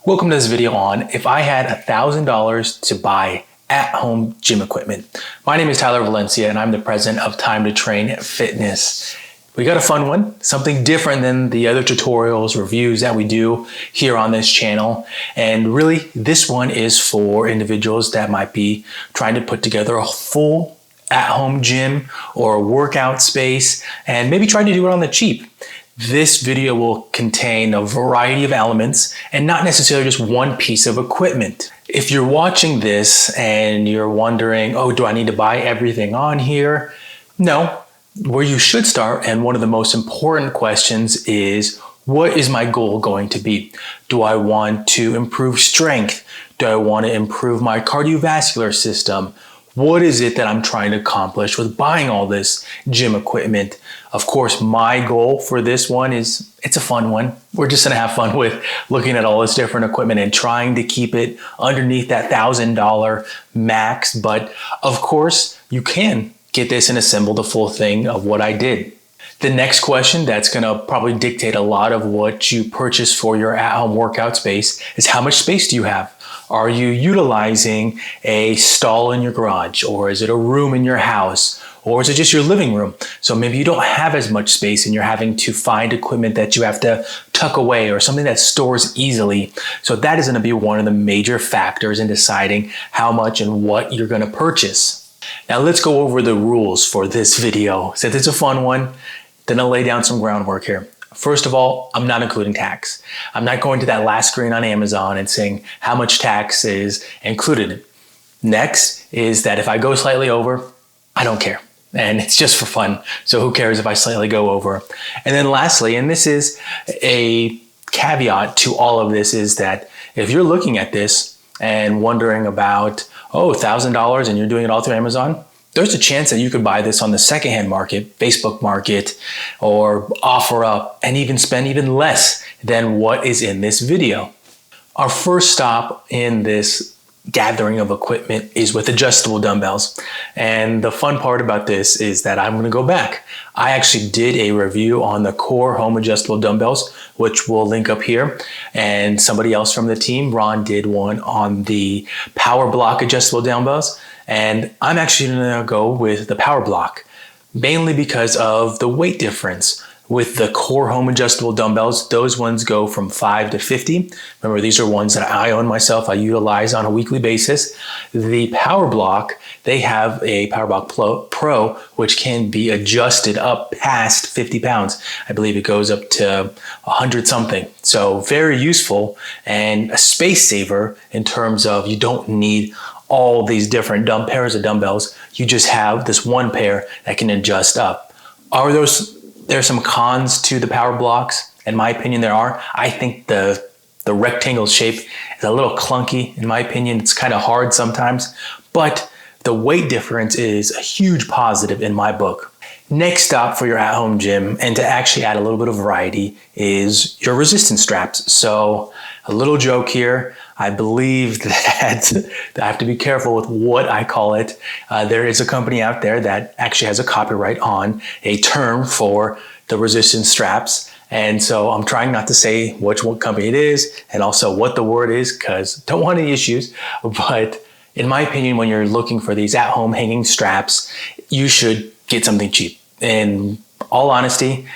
Welcome to this video on if I had $1,000 to buy at-home gym equipment. My name is Tyler Valencia and I'm the president of Time to Train Fitness. We got a fun one, something different than the other tutorials, reviews that we do here on this channel. And really, this one is for individuals that might be trying to put together a full at-home gym or a workout space and maybe trying to do it on the cheap. This video will contain a variety of elements and not necessarily just one piece of equipment. If you're watching this and you're wondering, oh, do I need to buy everything on here? No, where you should start, and one of the most important questions is, what is my goal going to be? Do I want to improve strength? Do I want to improve my cardiovascular system? What is it that I'm trying to accomplish with buying all this gym equipment? Of course, my goal for this one is, it's a fun one. We're just gonna have fun with looking at all this different equipment and trying to keep it underneath that $1,000 max. But of course, you can get this and assemble the full thing of what I did. The next question that's gonna probably dictate a lot of what you purchase for your at-home workout space is, how much space do you have? Are you utilizing a stall in your garage, or is it a room in your house, or is it just your living room? So maybe you don't have as much space and you're having to find equipment that you have to tuck away or something that stores easily. So that is going to be one of the major factors in deciding how much and what you're going to purchase. Now let's go over the rules for this video. Since it's a fun one, then I'll lay down some groundwork here. First of all, I'm not including tax. I'm not going to that last screen on Amazon and saying how much tax is included. Next is that if I go slightly over, I don't care. And it's just for fun. So who cares if I slightly go over? And then lastly, and this is a caveat to all of this, is that if you're looking at this and wondering about, oh, $1,000 and you're doing it all through Amazon, there's a chance that you could buy this on the secondhand market, Facebook market, or OfferUp, and even spend even less than what is in this video. Our first stop in this gathering of equipment is with adjustable dumbbells. And the fun part about this is that I'm going to go back. I actually did a review on the Core home adjustable dumbbells, which we'll link up here. And somebody else from the team, Ron, did one on the Power Block adjustable dumbbells. And I'm actually going to go with the Power Block, mainly because of the weight difference. With the Core home adjustable dumbbells, those ones go from 5 to 50. Remember, these are ones that I own myself, I utilize on a weekly basis. The Power Block, they have a Power Block Pro, which can be adjusted up past 50 pounds. I believe it goes up to 100 something. So very useful and a space saver in terms of you don't need all these different pairs of dumbbells. You just have this one pair that can adjust up. There's some cons to the Power Blocks. In my opinion, there are. I think the rectangle shape is a little clunky. In my opinion, it's kind of hard sometimes, but the weight difference is a huge positive in my book. Next stop for your at-home gym, and to actually add a little bit of variety, is your resistance straps. So a little joke here. I believe that I have to be careful with what I call it. There is a company out there that actually has a copyright on a term for the resistance straps. And so I'm trying not to say what company it is and also what the word is, because don't want any issues. But in my opinion, when you're looking for these at-home hanging straps, you should get something cheap. In all honesty,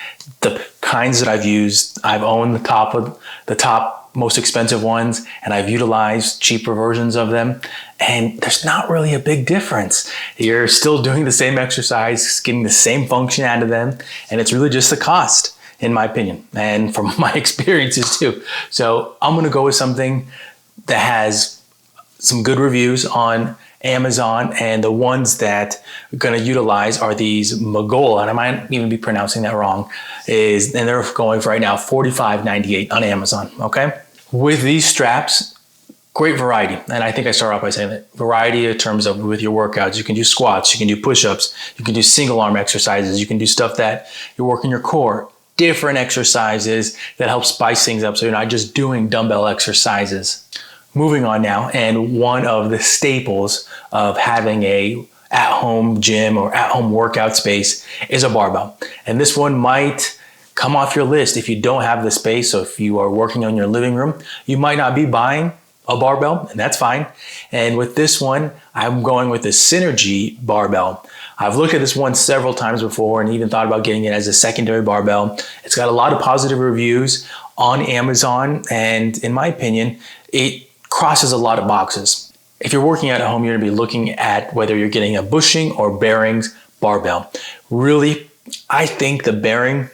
the kinds that I've used, I've owned the top most expensive ones, and I've utilized cheaper versions of them, and there's not really a big difference. You're still doing the same exercise, getting the same function out of them, and it's really just the cost, in my opinion, and from my experiences too. So I'm gonna go with something that has some good reviews on Amazon, and the ones that I'm gonna utilize are these Magol, and I might even be pronouncing that wrong, and they're going for right now $45.98 on Amazon, okay? With these straps, great variety. And I think I start off by saying that variety in terms of with your workouts. You can do squats, you can do push-ups, you can do single arm exercises, you can do stuff that you're working your core, different exercises that help spice things up so you're not just doing dumbbell exercises. Moving on now, and one of the staples of having a at-home gym or at-home workout space is a barbell. And this one might come off your list if you don't have the space. So if you are working on your living room, you might not be buying a barbell, and that's fine. And with this one, I'm going with the Synergy barbell. I've looked at this one several times before and even thought about getting it as a secondary barbell. It's got a lot of positive reviews on Amazon, and in my opinion, it crosses a lot of boxes. If you're working out at home, you're gonna be looking at whether you're getting a bushing or bearings barbell. Really, I think the bearing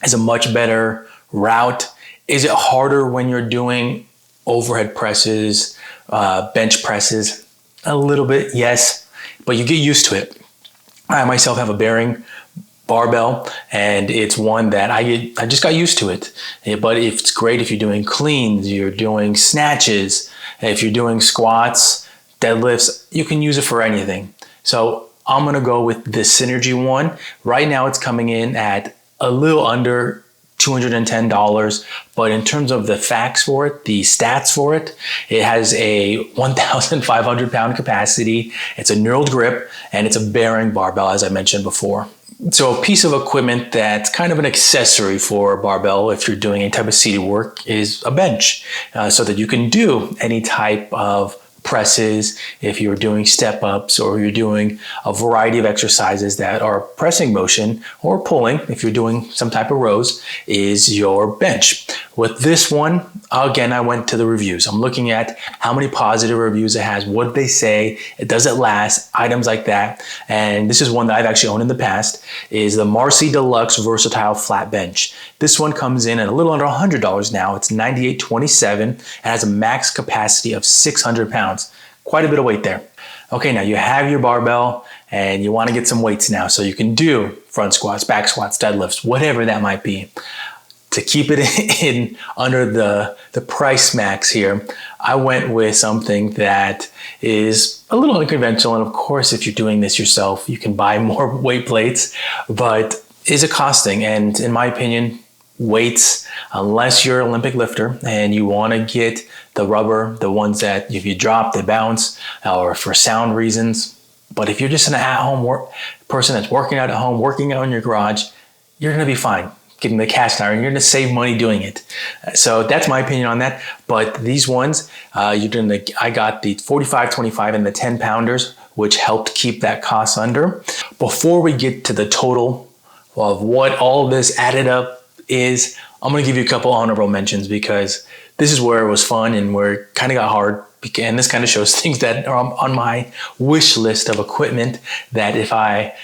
is a much better route. Is it harder when you're doing overhead presses, bench presses? A little bit, yes, but you get used to it. I myself have a bearing barbell, and it's one that I just got used to it. But it's great if you're doing cleans, you're doing snatches, if you're doing squats, deadlifts, you can use it for anything. So I'm gonna go with the Synergy one. Right now it's coming in at a little under $210, but in terms of the facts for it, the stats for it, it has a 1,500 pound capacity, it's a knurled grip, and it's a bearing barbell, as I mentioned before. So a piece of equipment that's kind of an accessory for a barbell if you're doing any type of seated work is a bench, so that you can do any type of presses, if you're doing step ups, or you're doing a variety of exercises that are pressing motion, or pulling, if you're doing some type of rows, is your bench. With this one, again, I went to the reviews. I'm looking at how many positive reviews it has, what they say, does it last, items like that. And this is one that I've actually owned in the past, is the Marcy Deluxe Versatile Flat Bench. This one comes in at a little under $100 now. It's $98.27 and has a max capacity of 600 pounds. Quite a bit of weight there. Okay, now you have your barbell and you want to get some weights now, so you can do front squats, back squats, deadlifts, whatever that might be. To keep it in under the price max here, I went with something that is a little unconventional. And of course, if you're doing this yourself, you can buy more weight plates, but is it costing? And in my opinion, weights, unless you're an Olympic lifter and you want to get the rubber, the ones that if you drop, they bounce, or for sound reasons. But if you're just an at-home person that's working out at home, working out in your garage, you're going to be fine getting the cast iron. You're going to save money doing it. So that's my opinion on that. But these ones, I got the 45-25 and the 10 pounders, which helped keep that cost under. Before we get to the total of what all of this added up is, I'm going to give you a couple honorable mentions, because this is where it was fun and where it kind of got hard. And this kind of shows things that are on my wish list of equipment that if I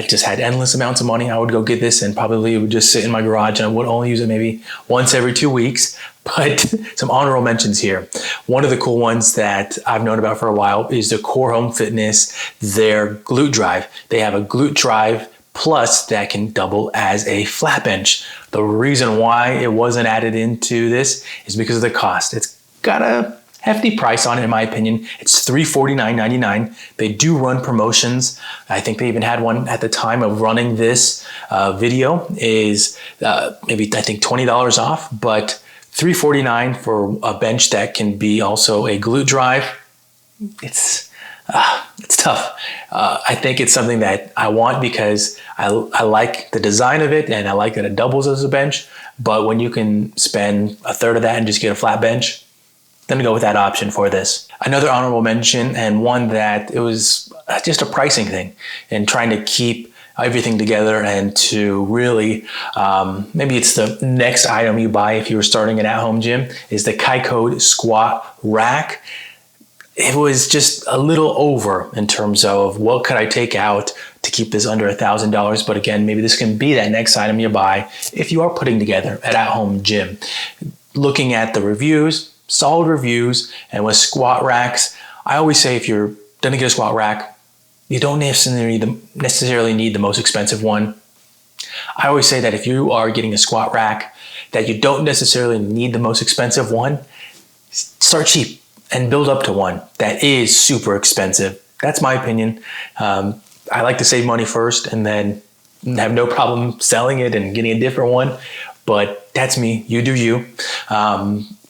just had endless amounts of money, I would go get this, and probably it would just sit in my garage and I would only use it maybe once every 2 weeks. But some honorable mentions here. One of the cool ones that I've known about for a while is the Core Home Fitness, their glute drive. They have a glute drive plus that can double as a flat bench. The reason why it wasn't added into this is because of the cost. It's got a hefty price on it, in my opinion. It's $349.99. They do run promotions. I think they even had one at the time of running this video is maybe I think $20 off, but $349 for a bench that can be also a glute drive. It's tough. I think it's something that I want because I like the design of it, and I like that it doubles as a bench. But when you can spend a third of that and just get a flat bench, then go with that option for this. Another honorable mention, and one that it was just a pricing thing and trying to keep everything together and to really, maybe it's the next item you buy if you were starting an at-home gym, is the Kycode Squat Rack. It was just a little over in terms of what could I take out to keep this under $1,000. But again, maybe this can be that next item you buy if you are putting together an at-home gym. Looking at the reviews, solid reviews, and with squat racks, I always say if you're gonna get a squat rack, you don't necessarily need the most expensive one. I always say that if you are getting a squat rack, that you don't necessarily need the most expensive one. Start cheap and build up to one that is super expensive. That's my opinion. I like to save money first and then have no problem selling it and getting a different one. But that's me, you do you.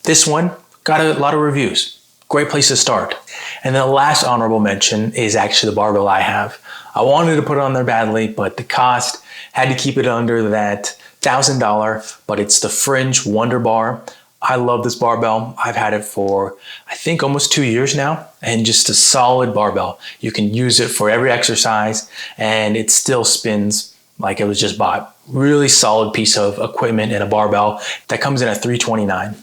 This one got a lot of reviews. Great place to start. And then the last honorable mention is actually the barbell I have. I wanted to put it on there badly, but the cost had to keep it under that $1,000, but it's the Fringe Wonder Bar. I love this barbell. I've had it for, I think, almost 2 years now, and just a solid barbell. You can use it for every exercise, and it still spins like it was just bought. Really solid piece of equipment and a barbell that comes in at $329.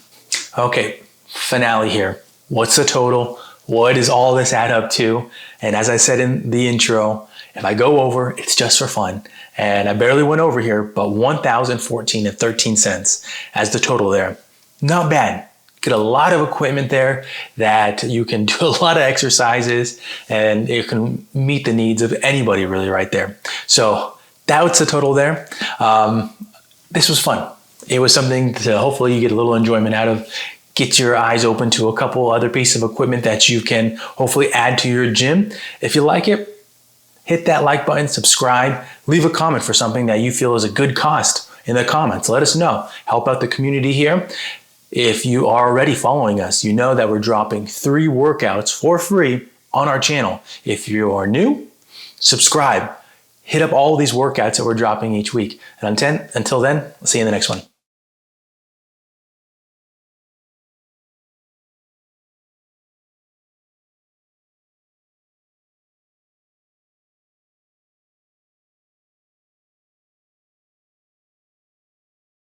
Okay, finale here. What's the total? What does all this add up to? And as I said in the intro, if I go over, it's just for fun. And I barely went over here, but $1,014.13 as the total there. Not bad. Get a lot of equipment there that you can do a lot of exercises, and it can meet the needs of anybody really right there. So that's the total there. This was fun. It was something to hopefully you get a little enjoyment out of. Get your eyes open to a couple other pieces of equipment that you can hopefully add to your gym. If you like it, hit that like button, subscribe, leave a comment for something that you feel is a good cost in the comments. Let us know. Help out the community here. If you are already following us, you know that we're dropping 3 workouts for free on our channel. If you are new, subscribe. Hit up all these workouts that we're dropping each week. And until then, I'll see you in the next one.